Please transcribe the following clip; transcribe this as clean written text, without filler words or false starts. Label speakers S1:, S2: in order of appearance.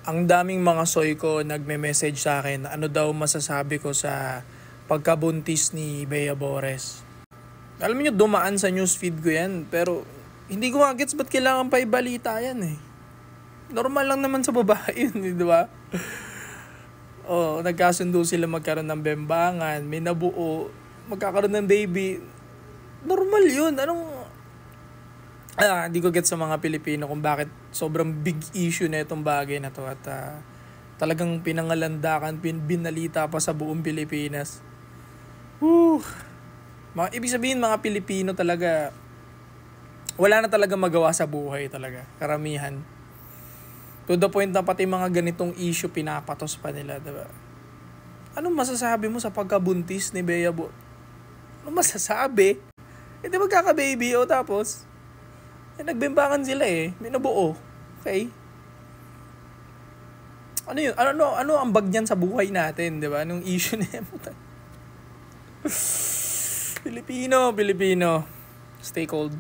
S1: Ang daming mga soy ko nagme-message sa akin ano daw masasabi ko sa pagkabuntis ni Bea Bores. Alam niyo dumaan sa newsfeed ko yan pero hindi ko gets ba't kailangan pa ibalita yan eh. Normal lang naman sa babae yun, di ba? Oh, nagkasundo sila magkaroon ng bembangan, may nabuo, magkakaroon ng baby. Normal yun. Hindi ko get sa mga Pilipino kung bakit sobrang big issue na itong bagay na to at talagang pinangalandakan, binalita pa sa buong Pilipinas. Ibig sabihin mga Pilipino talaga, wala na talaga magawa sa buhay talaga, karamihan. To the point na pati mga ganitong issue pinapatos pa nila, diba? Anong masasabi mo sa pagkabuntis ni Bea Bores? Anong masasabi? Di magkaka-baby o tapos nagbimbangan sila eh. May nabuo. Okay? Ano yun? Ano ang bag niyan sa buhay natin, di ba? Anong issue niya? Pilipino. Stay cold.